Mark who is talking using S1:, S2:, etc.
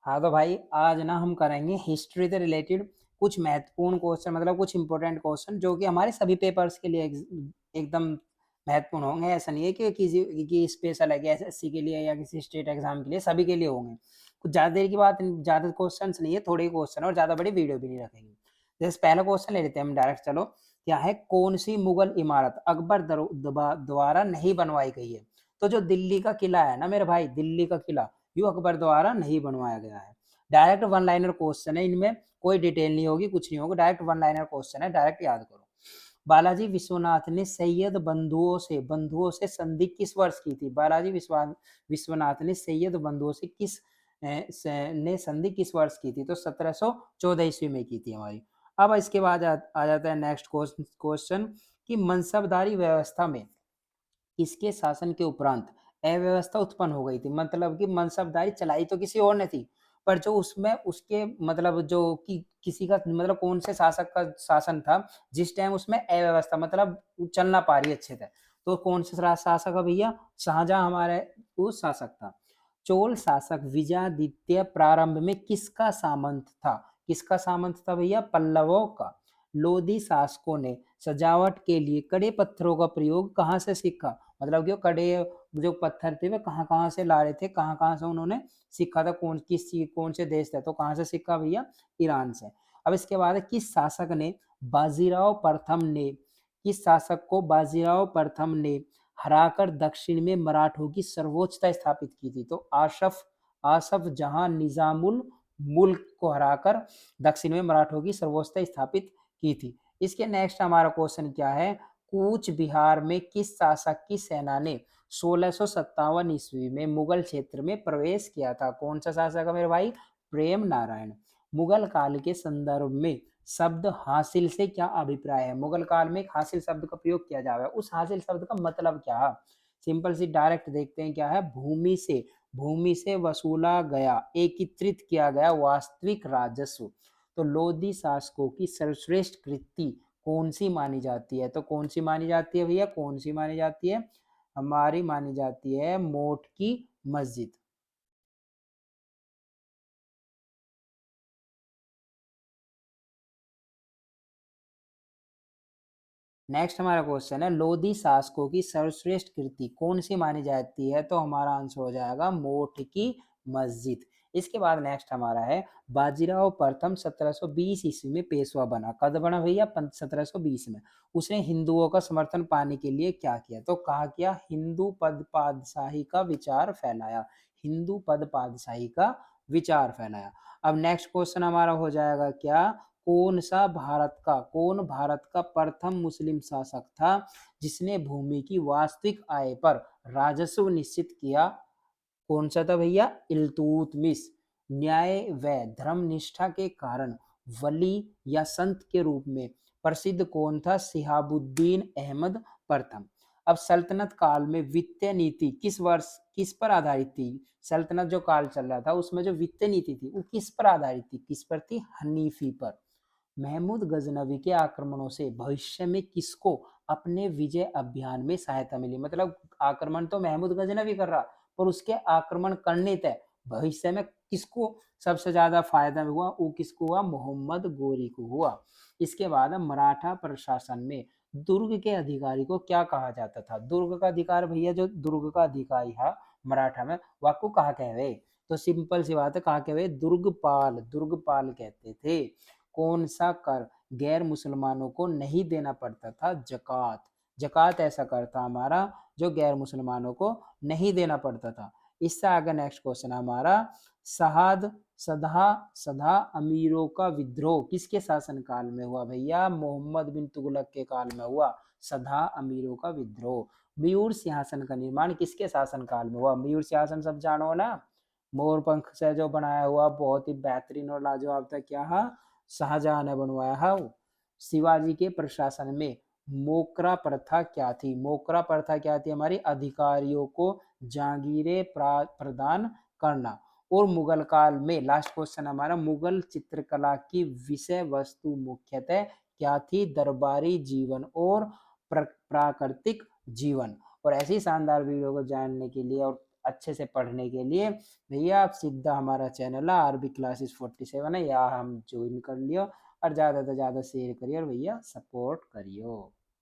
S1: हाँ तो भाई आज ना हम करेंगे हिस्ट्री से रिलेटेड कुछ महत्वपूर्ण क्वेश्चन, मतलब कुछ इंपॉर्टेंट क्वेश्चन जो कि हमारे सभी पेपर्स के लिए एकदम महत्वपूर्ण होंगे। ऐसा नहीं है कि किसी की स्पेशल है कि एसएससी के लिए या किसी स्टेट एग्जाम के लिए, सभी के लिए होंगे। कुछ ज़्यादा देर की बात, ज़्यादा क्वेश्चन नहीं है, थोड़े ही क्वेश्चन और ज़्यादा बड़ी वीडियो भी नहीं रखेंगे। जैसे पहला क्वेश्चन ले लेते हैं हम डायरेक्ट। चलो, क्या है, कौन सी मुगल इमारत अकबर द्वारा नहीं बनवाई गई है? तो जो दिल्ली का किला है ना मेरे भाई, दिल्ली का किला यो अकबर द्वारा नहीं बनवाया गया है। डायरेक्ट वन लाइनर क्वेश्चन है, इनमें कोई डिटेल नहीं होगी, कुछ नहीं होगा, डायरेक्ट वन लाइनर क्वेश्चन है, डायरेक्ट याद करो। बालाजी विश्वनाथ ने सैयद बंधुओं से संधि किस वर्ष की थी? बालाजी विश्वनाथ ने सैयद बंधुओं से ने संधि किस वर्ष की थी? तो 1714 ईस्वी में की थी हमारी। अब इसके बाद आ जाता है नेक्स्ट क्वेश्चन कि मनसबदारी व्यवस्था में किसके शासन के उपरांत अव्यवस्था उत्पन्न हो गई थी? मतलब कि मनसबदारी चलाई तो किसी और ने थी, पर जो उसमें उसके मतलब जो कि किसी का मतलब कौन से शासक का शासन था जिस टाइम उसमें अव्यवस्था मतलब चल ना पा रही अच्छे से, तो कौन से शासक है भैया? शाहजहां हमारे वो शासक था। चोल शासक विजयादित्य प्रारंभ में किसका सामंत था? किसका सामंत था भैया? पल्लवों का। लोधी शासकों ने सजावट के लिए कड़े पत्थरों का प्रयोग कहाँ से सीखा? मतलब कि कड़े जो पत्थर थे वे कहाँ कहाँ से ला रहे थे, कहाँ कहाँ से उन्होंने सीखा था, कौन से देश थे? तो कहाँ से सीखा भैया? ईरान से। अब इसके बाद किस शासक ने बाजीराव प्रथम ने किस शासक को बाजीराव प्रथम ने हराकर दक्षिण में मराठों की सर्वोच्चता स्थापित की थी? तो आसफ आसफ जहां निजामुल मुल्क को हराकर दक्षिण में मराठों की सर्वोच्चता स्थापित की थी। इसके नेक्स्ट हमारा क्वेश्चन क्या है? कूच बिहार में किस शासक की सेना ने 1657 ईस्वी में मुगल क्षेत्र में प्रवेश किया था? कौन सा शासक है मेरे भाई? प्रेम नारायण। मुगल काल के संदर्भ में शब्द हासिल से क्या अभिप्राय है? मुगल काल में एक हासिल शब्द का प्रयोग किया जा रहा है, उस हासिल शब्द का मतलब क्या है? सिंपल सी डायरेक्ट देखते हैं क्या है। भूमि से वसूला गया, एकत्रित किया गया वास्तविक राजस्व। तो लोधी शासकों की सर्वश्रेष्ठ कृति कौन सी मानी जाती है? तो कौन सी मानी जाती है भैया? कौन सी मानी जाती है? हमारी मानी जाती है मोट की मस्जिद। नेक्स्ट हमारा क्वेश्चन है लोधी शासकों की सर्वश्रेष्ठ कृति कौन सी मानी जाती है? तो हमारा आंसर हो जाएगा मोट की मस्जिद। इसके बाद नेक्स्ट हमारा है बाजीराव प्रथम 1720 ईस्वी में पेशवा बना। कब बना भैया? 1720 में। उसने हिंदुओं का समर्थन पाने के लिए क्या किया? तो कहा किया? हिंदू पद पादशाही का विचार फैलाया। हिंदू पद पादशाही का विचार फैलाया। अब नेक्स्ट क्वेश्चन हमारा हो जाएगा क्या? कौन भारत का प्रथम मुस्लिम शासक था जिसने भूमि की वास्तविक आय पर राजस्व निश्चित किया? कौन सा था भैया? इल्तुतमिश। न्याय व धर्मनिष्ठा के कारण वली या संत के रूप में प्रसिद्ध कौन था? सिहाबुद्दीन अहमद प्रथम। अब सल्तनत काल में वित्तीय नीति किस पर आधारित थी? सल्तनत जो काल चल रहा था उसमें जो वित्तीय नीति थी वो किस पर आधारित थी? किस पर थी? हनीफी पर। महमूद गजनवी के आक्रमणों से भविष्य में किसको अपने विजय अभियान में सहायता मिली? मतलब आक्रमण तो महमूद गजनवी कर रहा, पर उसके आक्रमण करने तक भविष्य में किसको सबसे ज्यादा फायदा हुआ? वो किसको हुआ? मोहम्मद गोरी को हुआ। इसके बाद मराठा प्रशासन में दुर्ग के अधिकारी को क्या कहा जाता था? दुर्ग का अधिकार भैया, जो दुर्ग का अधिकारी है मराठा में, वाको कहा कहे? तो सिंपल सी बात है, कहा कहे? दुर्गपाल कहते थे। कौन सा कर गैर मुसलमानों को नहीं देना पड़ता था? जक़ात। जक़ात ऐसा कर था हमारा जो गैर मुसलमानों को नहीं देना पड़ता था। इससे आगे नेक्स्ट क्वेश्चन हमारा सहाद सदा सदा अमीरों का विद्रोह किसके शासन काल में हुआ भैया? मोहम्मद बिन तुगलक के काल में हुआ सदा अमीरों का विद्रोह। मयूर सिंहासन का निर्माण किसके शासन काल में हुआ? मयूर सिंहासन सब जानो ना, मोर पंख से जो बनाया हुआ बहुत ही बेहतरीन और लाजवाब था, क्या है? शाहजहां ने बनवाया है वो। शिवाजी के प्रशासन में मोकरा प्रथा क्या थी? मोकरा प्रथा क्या थी हमारी? अधिकारियों को जागीरें प्रदान करना। और मुगल काल में लास्ट क्वेश्चन हमारा, मुगल चित्रकला की विषय वस्तु मुख्यतः क्या थी? दरबारी जीवन और प्राकृतिक जीवन। और ऐसी शानदार वीडियो को जानने के लिए और अच्छे से पढ़ने के लिए भैया आप सीधा हमारा चैनल है आरबी क्लासेस 47 है, यहाँ हम ज्वाइन कर लियो और ज़्यादा से ज़्यादा शेयर करियो और भैया सपोर्ट करियो।